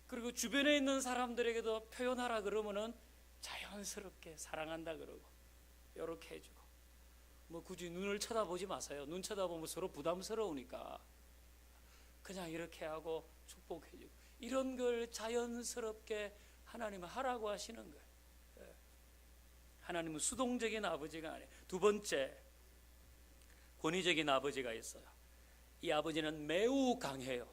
그리고 주변에 있는 사람들에게도 표현하라 그러면은 자연스럽게 사랑한다 그러고 이렇게 해주고, 뭐 굳이 눈을 쳐다보지 마세요. 눈 쳐다보면 서로 부담스러우니까 그냥 이렇게 하고 축복해주고, 이런 걸 자연스럽게 하나님은 하라고 하시는 거예요. 하나님은 수동적인 아버지가 아니에요. 두 번째, 권위적인 아버지가 있어요. 이 아버지는 매우 강해요.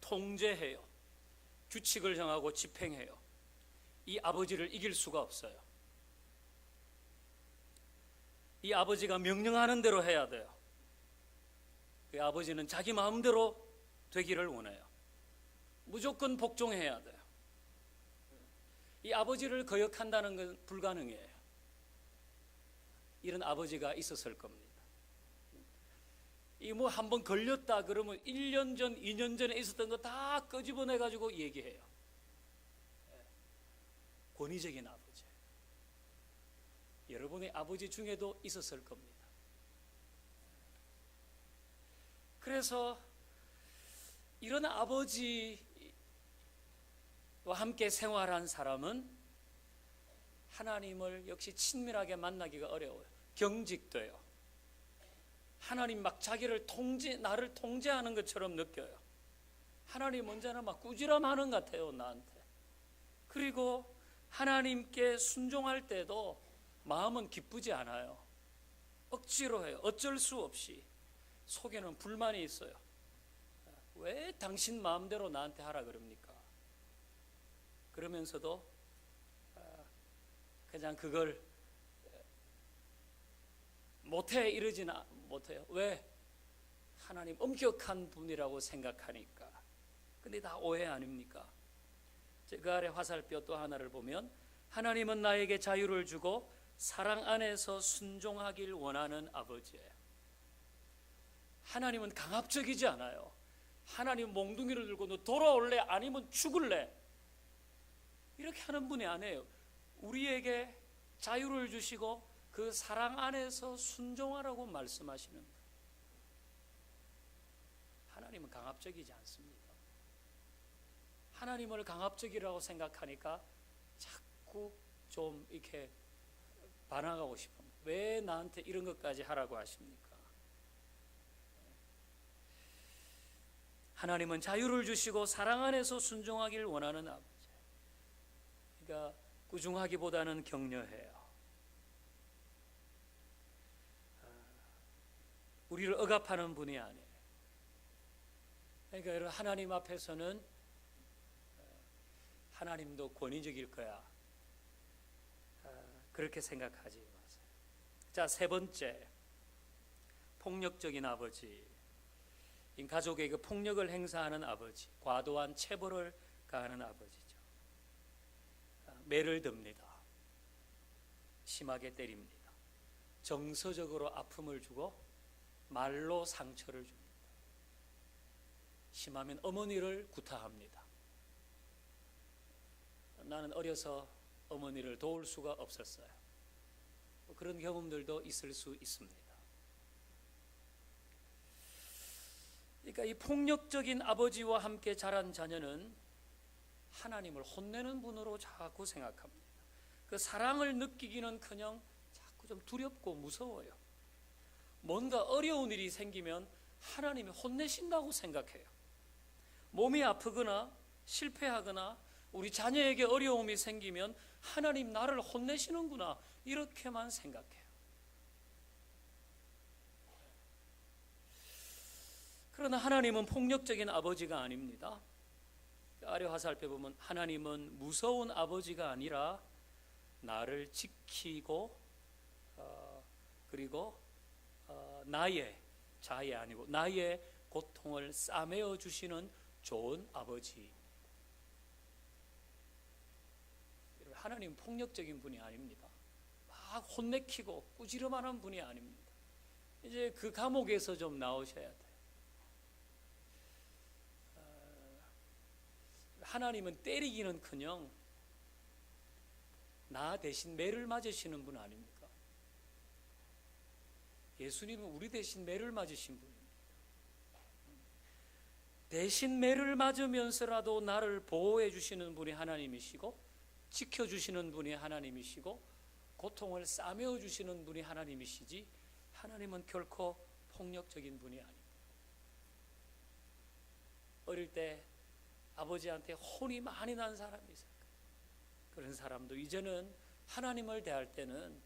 통제해요. 규칙을 정하고 집행해요. 이 아버지를 이길 수가 없어요. 이 아버지가 명령하는 대로 해야 돼요. 그 아버지는 자기 마음대로 되기를 원해요. 무조건 복종해야 돼요. 이 아버지를 거역한다는 건 불가능해요. 이런 아버지가 있었을 겁니다. 이 뭐 한번 걸렸다 그러면 1년 전, 2년 전에 있었던 거 다 끄집어내 가지고 얘기해요. 권위적인 아버지. 여러분의 아버지 중에도 있었을 겁니다. 그래서 이런 아버지와 함께 생활한 사람은 하나님을 역시 친밀하게 만나기가 어려워요. 경직돼요. 하나님 막 자기를 나를 통제하는 것처럼 느껴요. 하나님 언제나 막 꾸지람하는 것 같아요, 나한테. 그리고 하나님께 순종할 때도 마음은 기쁘지 않아요. 억지로 해요. 어쩔 수 없이. 속에는 불만이 있어요. 왜 당신 마음대로 나한테 하라 그럽니까? 그러면서도 그냥 그걸 못해 이러지는 못해요. 왜? 하나님 엄격한 분이라고 생각하니까. 근데 다 오해 아닙니까? 그 아래 화살표 또 하나를 보면, 하나님은 나에게 자유를 주고 사랑 안에서 순종하길 원하는 아버지예요. 하나님은 강압적이지 않아요. 하나님 몽둥이를 들고 너 돌아올래? 아니면 죽을래? 이렇게 하는 분이 아니에요. 우리에게 자유를 주시고 그 사랑 안에서 순종하라고 말씀하시는 거예요. 하나님은 강압적이지 않습니다. 하나님을 강압적이라고 생각하니까 자꾸 좀 이렇게 반항하고 싶습니다. 왜 나한테 이런 것까지 하라고 하십니까? 하나님은 자유를 주시고 사랑 안에서 순종하길 원하는 아버지. 그러니까 꾸중하기보다는 격려해요. 우리를 억압하는 분이 아니에요. 그러니까 여러분, 하나님 앞에서는 하나님도 권위적일 거야, 그렇게 생각하지 마세요. 자, 세 번째, 폭력적인 아버지. 가족에게 폭력을 행사하는 아버지, 과도한 체벌을 가하는 아버지죠. 매를 듭니다. 심하게 때립니다. 정서적으로 아픔을 주고 말로 상처를 줍니다. 심하면 어머니를 구타합니다. 나는 어려서 어머니를 도울 수가 없었어요. 그런 경험들도 있을 수 있습니다. 그러니까 이 폭력적인 아버지와 함께 자란 자녀는 하나님을 혼내는 분으로 자꾸 생각합니다. 그 사랑을 느끼기는커녕 자꾸 좀 두렵고 무서워요. 뭔가 어려운 일이 생기면 하나님이 혼내신다고 생각해요. 몸이 아프거나 실패하거나 우리 자녀에게 어려움이 생기면 하나님 나를 혼내시는구나, 이렇게만 생각해요. 그러나 하나님은 폭력적인 아버지가 아닙니다. 아래 화살표 보면 하나님은 무서운 아버지가 아니라 나를 지키고 그리고 나의 자의 아니고 나의 고통을 싸매어 주시는 좋은 아버지. 하나님은 폭력적인 분이 아닙니다. 막 혼내키고 꾸지람하는 분이 아닙니다. 이제 그 감옥에서 좀 나오셔야 돼요. 하나님은 때리기는커녕 나 대신 매를 맞으시는 분 아닙니까? 예수님은 우리 대신 매를 맞으신 분입니다. 대신 매를 맞으면서라도 나를 보호해 주시는 분이 하나님이시고 지켜주시는 분이 하나님이시고 고통을 싸매어 주시는 분이 하나님이시지, 하나님은 결코 폭력적인 분이 아닙니다. 어릴 때 아버지한테 혼이 많이 난 사람이 있어요. 그런 사람도 이제는 하나님을 대할 때는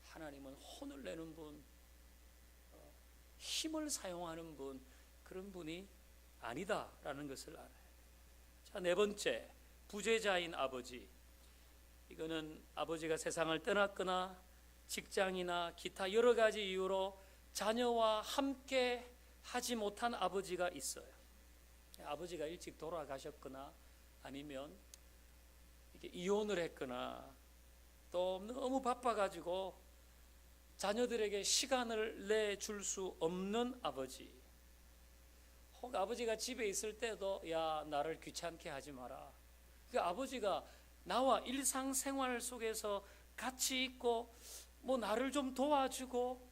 하나님은 혼을 내는 분, 힘을 사용하는 분, 그런 분이 아니다라는 것을 알아요. 자, 네 번째, 부재자인 아버지. 이거는 아버지가 세상을 떠났거나 직장이나 기타 여러 가지 이유로 자녀와 함께 하지 못한 아버지가 있어요. 아버지가 일찍 돌아가셨거나 아니면 이게 이혼을 했거나 또 너무 바빠가지고 자녀들에게 시간을 내줄 수 없는 아버지, 혹 아버지가 집에 있을 때도 야, 나를 귀찮게 하지 마라. 그 아버지가 나와 일상생활 속에서 같이 있고 뭐 나를 좀 도와주고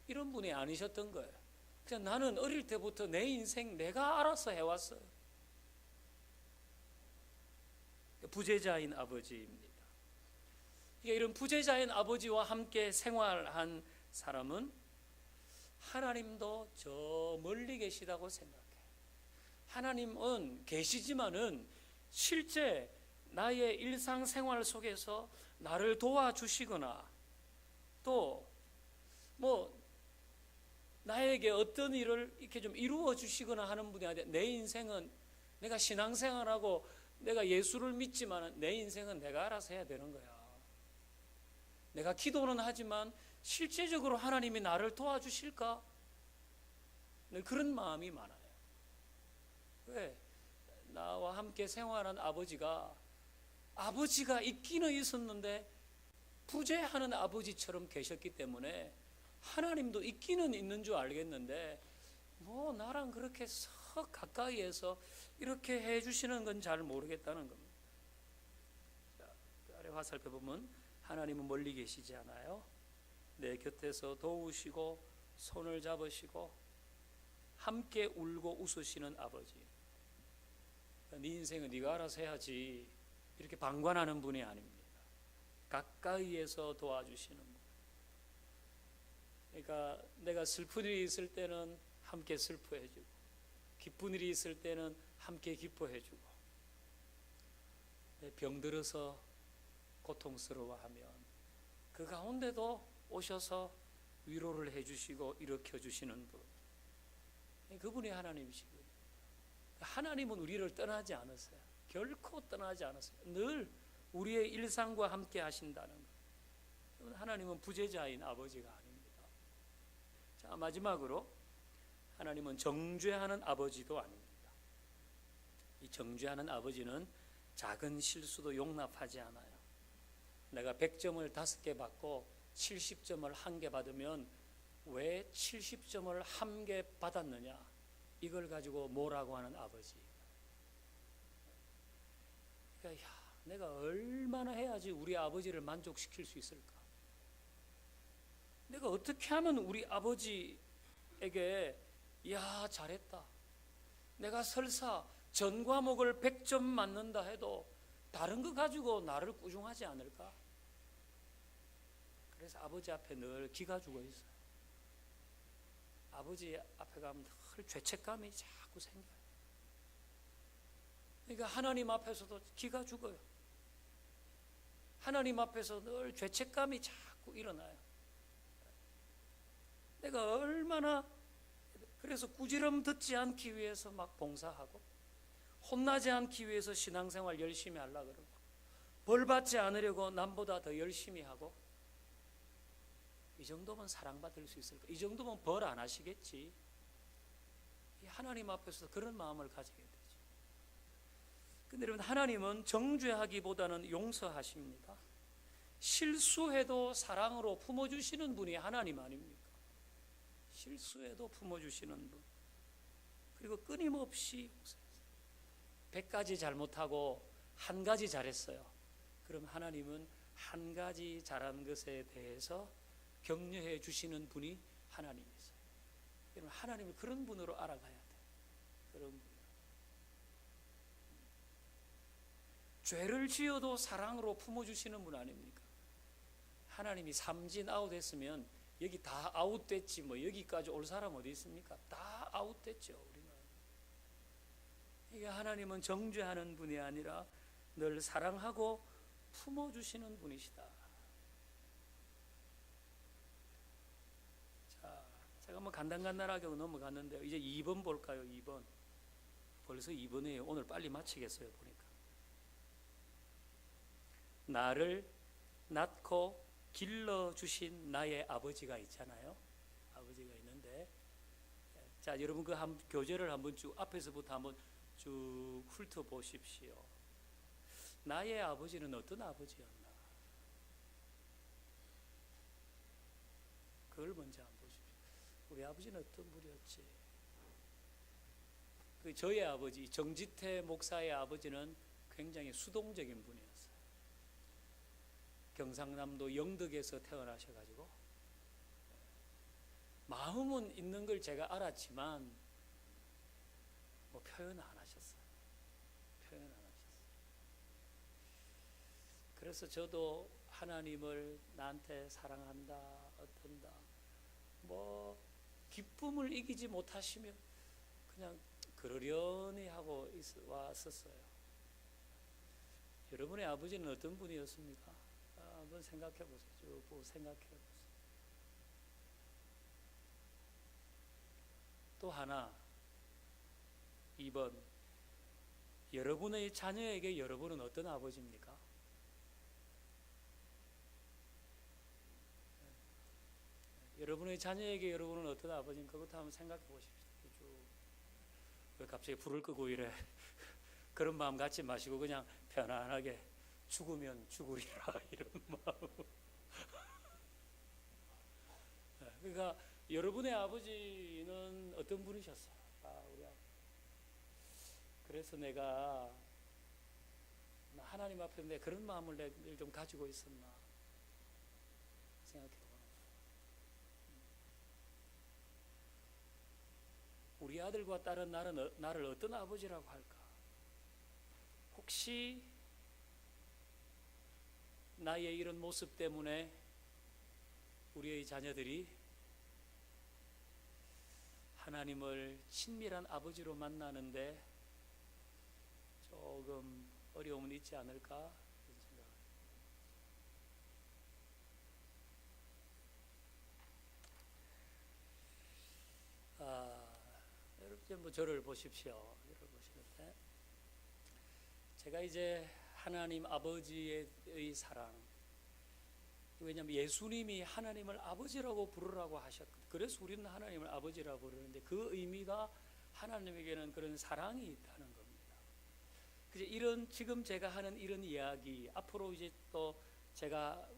이런 분이 아니셨던 거예요. 그냥 나는 어릴 때부터 내 인생 내가 알아서 해왔어요. 부재자인 아버지입니다. 이런 부재자인 아버지와 함께 생활한 사람은 하나님도 저 멀리 계시다고 생각해요. 하나님은 계시지만은 실제 나의 일상생활 속에서 나를 도와주시거나 또 뭐 나에게 어떤 일을 이렇게 좀 이루어 주시거나 하는 분이 아니라, 내 인생은 내가 신앙생활하고 내가 예수를 믿지만 내 인생은 내가 알아서 해야 되는 거야. 내가 기도는 하지만 실제적으로 하나님이 나를 도와주실까? 그런 마음이 많아요. 왜? 나와 함께 생활한 아버지가 있기는 있었는데 부재하는 아버지처럼 계셨기 때문에 하나님도 있기는 있는 줄 알겠는데 뭐 나랑 그렇게 썩 가까이에서 이렇게 해주시는 건 잘 모르겠다는 겁니다. 자, 아래 화살표 보면 하나님은 멀리 계시지 않아요. 내 곁에서 도우시고 손을 잡으시고 함께 울고 웃으시는 아버지. 네 인생은 네가 알아서 해야지 이렇게 방관하는 분이 아닙니다. 가까이에서 도와주시는 분. 그러니까 내가 슬픈 일이 있을 때는 함께 슬퍼해주고 기쁜 일이 있을 때는 함께 기뻐해주고 병들어서 고통스러워하면 그 가운데도 오셔서 위로를 해주시고 일으켜주시는 분, 그분이 하나님이시거든요. 하나님은 우리를 떠나지 않으세요. 결코 떠나지 않으세요. 늘 우리의 일상과 함께 하신다는 것. 하나님은 부재자인 아버지가 아닙니다. 자, 마지막으로 하나님은 정죄하는 아버지도 아닙니다. 이 정죄하는 아버지는 작은 실수도 용납하지 않아요. 내가 100점을 5개 받고 70점을 1개 받으면 왜 70점을 1개 받았느냐, 이걸 가지고 뭐라고 하는 아버지. 그러니까 내가 얼마나 해야지 우리 아버지를 만족시킬 수 있을까? 내가 어떻게 하면 우리 아버지에게 야, 잘했다, 내가 설사 전 과목을 100점 맞는다 해도 다른 거 가지고 나를 꾸중하지 않을까? 그래서 아버지 앞에 늘 기가 죽어 있어요. 아버지 앞에 가면 늘 죄책감이 자꾸 생겨요. 그러니까 하나님 앞에서도 기가 죽어요. 하나님 앞에서 늘 죄책감이 자꾸 일어나요. 내가 얼마나, 그래서 꾸지람 듣지 않기 위해서 막 봉사하고 혼나지 않기 위해서 신앙생활 열심히 하려고 그러고 벌 받지 않으려고 남보다 더 열심히 하고, 이 정도면 사랑받을 수 있을까? 이 정도면 벌 안 하시겠지. 하나님 앞에서 그런 마음을 가지게 되죠. 근데 여러분, 하나님은 정죄하기보다는 용서하십니다. 실수해도 사랑으로 품어주시는 분이 하나님 아닙니까? 실수해도 품어주시는 분, 그리고 끊임없이 100가지 잘못하고 한 가지 잘했어요. 그럼 하나님은 한 가지 잘한 것에 대해서 격려해 주시는 분이 하나님이세요. 하나님을 그런 분으로 알아가야 돼요. 그런 분으로. 죄를 지어도 사랑으로 품어주시는 분 아닙니까? 하나님이 삼진 아웃했으면 여기 다 아웃됐지 뭐 여기까지 올 사람 어디 있습니까? 다 아웃됐죠. 우리는 이게 하나님은 정죄하는 분이 아니라 늘 사랑하고 품어주시는 분이시다. 자, 제가 뭐 간단하게 넘어갔는데요. 이제 2번 볼까요? 2번. 벌써 2번이에요. 오늘 빨리 마치겠어요. 보니까 나를 낳고 길러주신 나의 아버지가 있잖아요. 아버지가 있는데, 자 여러분 그 교재를 한번 쭉 앞에서부터 한번 쭉 훑어보십시오. 나의 아버지는 어떤 아버지였나? 그걸 먼저 한번 보십시오. 우리 아버지는 어떤 분이었지? 그 저의 아버지 정지태 목사의 아버지는 굉장히 수동적인 분이었어요. 경상남도 영덕에서 태어나셔가지고 마음은 있는 걸 제가 알았지만 뭐 표현 안 하셨어요. 표현 안 하셨어요. 그래서 저도 하나님을 나한테 사랑한다, 어떤다, 뭐 기쁨을 이기지 못하시면 그냥 그러려니 하고 왔었어요. 여러분의 아버지는 어떤 분이었습니까? 한번 생각해 보세요. 쭉 생각해 보세요. 또 하나, 2번. 여러분의 자녀에게 여러분은 어떤 아버지입니까? 여러분의 자녀에게 여러분은 어떤 아버지인가? 그것도 한번 생각해 보십시오. 쭉. 왜 갑자기 불을 끄고 이래? 그런 마음 갖지 마시고 그냥 편안하게 죽으면 죽으리라 이런 마음. 그러니까 여러분의 아버지는 어떤 분이셨어요? 우리 아버지. 그래서 내가 하나님 앞에 내 그런 마음을 늘 좀 가지고 있었나 생각해 보는 거예요. 우리 아들과 딸은 나를 어떤 아버지라고 할까? 혹시 나의 이런 모습 때문에 우리의 자녀들이 하나님을 친밀한 아버지로 만나는데 조금 어려움은 있지 않을까? 여러분 뭐 저를 보십시오. 저를 보시는데 제가 이제 하나님 아버지의 사랑, 왜냐하면 예수님이 하나님을 아버지라고 부르라고 하셨거든요. 그래서 우리는 하나님을 아버지라고 부르는데 그 의미가 하나님에게는 그런 사랑이 있다는 겁니다. 그래서 지금 제가 하는 이런 이야기, 앞으로 이제 또 제가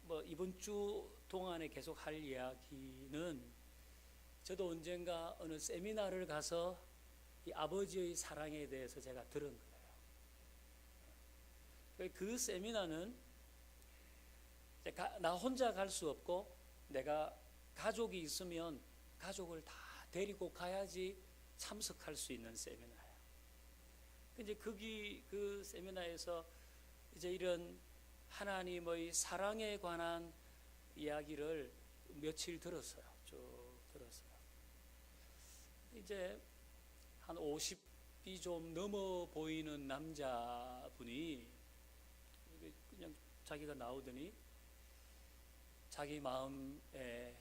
뭐 이번 주 동안에 계속 할 이야기는 저도 언젠가 어느 세미나를 가서 이 아버지의 사랑에 대해서 제가 들은 거예요. 그 세미나는 나 혼자 갈 수 없고 내가 가족이 있으면 가족을 다 데리고 가야지 참석할 수 있는 세미나예요. 이제 그 세미나에서 이제 이런 하나님의 사랑에 관한 이야기를 며칠 들었어요. 쭉 들었어요. 이제 한 50이 좀 넘어 보이는 남자분이 그냥 자기가 나오더니 자기 마음에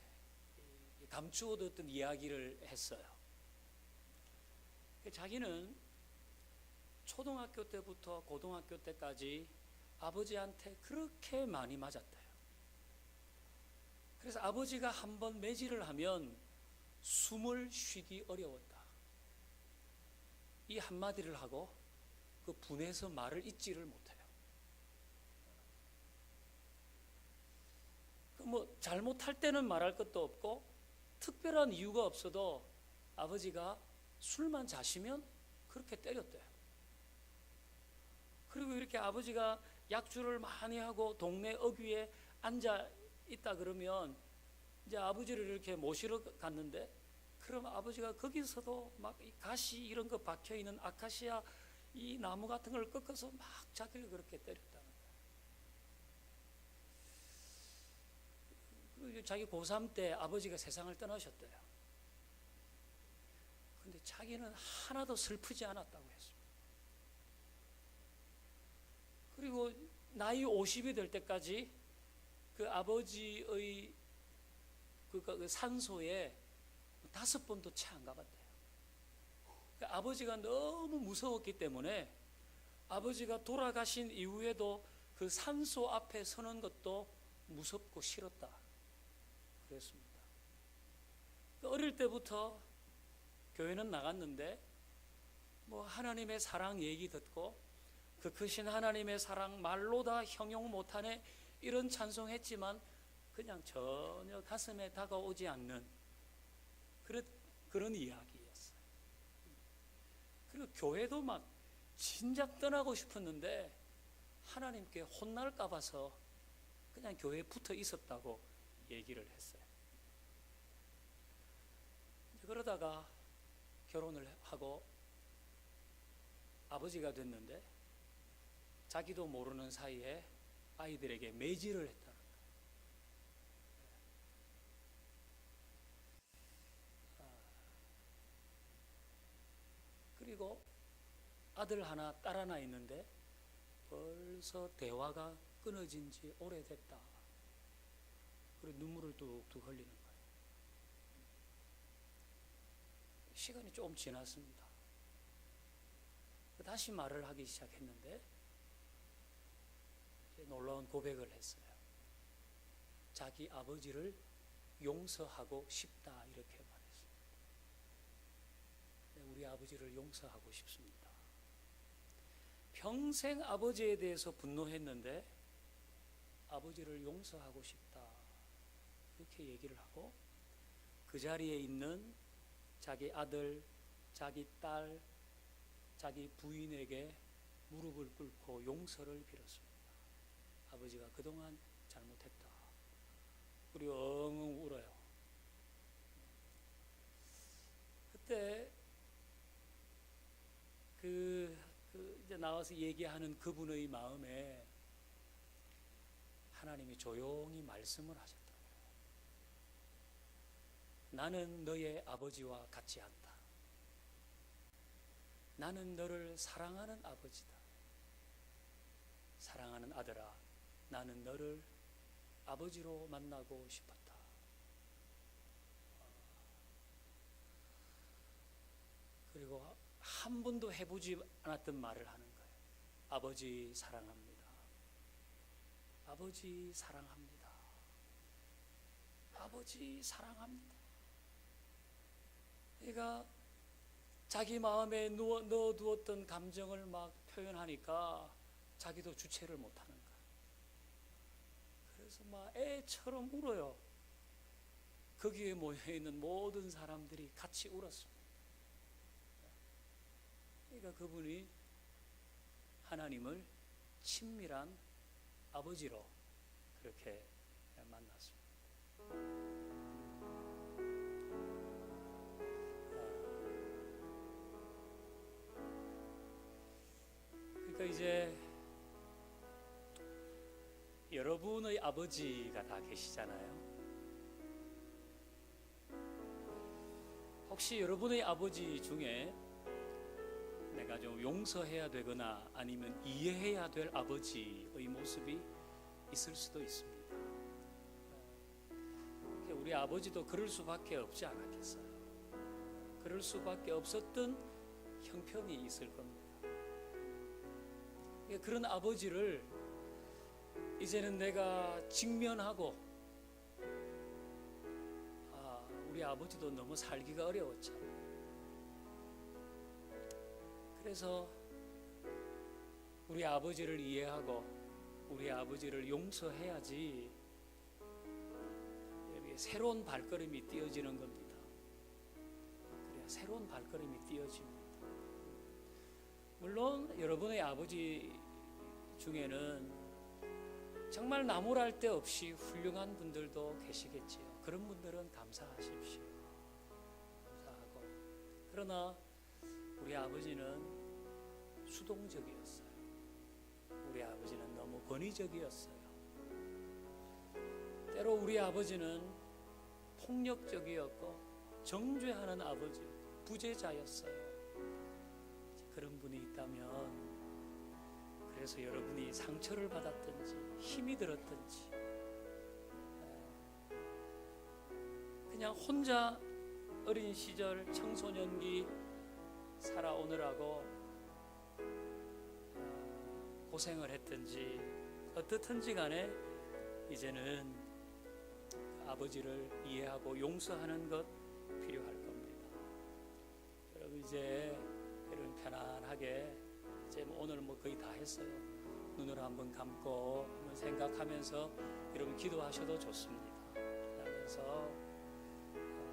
감추어뒀던 이야기를 했어요. 자기는 초등학교 때부터 고등학교 때까지 아버지한테 그렇게 많이 맞았대요. 그래서 아버지가 한번 매질을 하면 숨을 쉬기 어려웠다. 이 한마디를 하고 그 분해서 말을 잇지를 못해요. 뭐 잘못할 때는 말할 것도 없고 특별한 이유가 없어도 아버지가 술만 자시면 그렇게 때렸대요. 그리고 이렇게 아버지가 약주를 많이 하고 동네 어귀에 앉아 있다 그러면 이제 아버지를 이렇게 모시러 갔는데 그럼 아버지가 거기서도 막 가시 이런 거 박혀 있는 아카시아 이 나무 같은 걸 꺾어서 막 자기를 그렇게 때렸다는 거예요. 그리고 자기 고3 때 아버지가 세상을 떠나셨대요. 근데 자기는 하나도 슬프지 않았다고 했습니다. 그리고 나이 50이 될 때까지 그 아버지의 그 산소에 5번도 채 안 가봤대요. 그 아버지가 너무 무서웠기 때문에 아버지가 돌아가신 이후에도 그 산소 앞에 서는 것도 무섭고 싫었다 그랬습니다. 어릴 때부터 교회는 나갔는데 뭐 하나님의 사랑 얘기 듣고 그 크신 하나님의 사랑 말로 다 형용 못하네 이런 찬송했지만 그냥 전혀 가슴에 다가오지 않는 그런 이야기였어요. 그리고 교회도 막 진작 떠나고 싶었는데 하나님께 혼날까 봐서 그냥 교회에 붙어 있었다고 얘기를 했어요. 그러다가 결혼을 하고 아버지가 됐는데 자기도 모르는 사이에 아이들에게 매질을 했다는 거예요. 그리고 아들 하나, 딸 하나 있는데 벌써 대화가 끊어진 지 오래됐다. 그리고 눈물을 뚝뚝 흘리는 거예요. 시간이 좀 지났습니다. 다시 말을 하기 시작했는데 놀라운 고백을 했어요. 자기 아버지를 용서하고 싶다 이렇게 말했습니다. 우리 아버지를 용서하고 싶습니다. 평생 아버지에 대해서 분노했는데 아버지를 용서하고 싶다 이렇게 얘기를 하고 그 자리에 있는 자기 아들, 자기 딸, 자기 부인에게 무릎을 꿇고 용서를 빌었습니다. 아버지가 그동안 잘못했다. 그리고 엉엉 울어요. 그때 이제 나와서 얘기하는 그분의 마음에 하나님이 조용히 말씀을 하셨다. 나는 너의 아버지와 같지 않다. 나는 너를 사랑하는 아버지다. 사랑하는 아들아, 나는 너를 아버지로 만나고 싶었다. 그리고 한 번도 해보지 않았던 말을 하는 거예요. 아버지 사랑합니다. 아버지 사랑합니다. 아버지 사랑합니다. 그러니까 자기 마음에 넣어두었던 감정을 막 표현하니까 자기도 주체를 못하는 거야. 그래서 막 애처럼 울어요. 거기에 모여있는 모든 사람들이 같이 울었습니다. 그러니까 그분이 하나님을 친밀한 아버지로 그렇게 만났습니다. 그러니까 이제 여러분의 아버지가 다 계시잖아요. 혹시 여러분의 아버지 중에 내가 좀 용서해야 되거나 아니면 이해해야 될 아버지의 모습이 있을 수도 있습니다. 우리 아버지도 그럴 수밖에 없지 않았겠어요. 그럴 수밖에 없었던 형편이 있을 겁니다. 그런 아버지를 이제는 내가 직면하고 우리 아버지도 너무 살기가 어려웠잖아요. 그래서 우리 아버지를 이해하고 우리 아버지를 용서해야지 새로운 발걸음이 띄어지는 겁니다. 그래야 새로운 발걸음이 띄어집니다. 물론 여러분의 아버지 중에는 정말 나무랄 데 없이 훌륭한 분들도 계시겠지요. 그런 분들은 감사하십시오. 감사하고. 그러나 우리 아버지는 수동적이었어요. 우리 아버지는 너무 권위적이었어요. 때로 우리 아버지는 폭력적이었고 정죄하는 아버지, 부재자였어요. 그런 분이 있다면, 그래서 여러분이 상처를 받았든지 힘이 들었든지 그냥 혼자 어린 시절 청소년기 살아오느라고 고생을 했든지 어떻든지 간에 이제는 아버지를 이해하고 용서하는 것 필요할 겁니다. 여러분 이제 여러분 편안하게 이제 오늘 거의 다 했어요. 눈을 한번 감고 한번 생각하면서 여러분 기도하셔도 좋습니다. 그러면서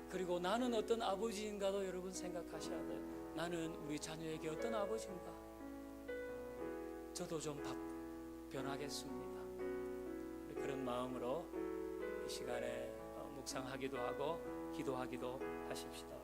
그리고 나는 어떤 아버지인가도 여러분 생각하셔야 돼요. 나는 우리 자녀에게 어떤 아버지인가? 저도 좀 변하겠습니다. 그런 마음으로 이 시간에 묵상하기도 하고 기도하기도 하십시다.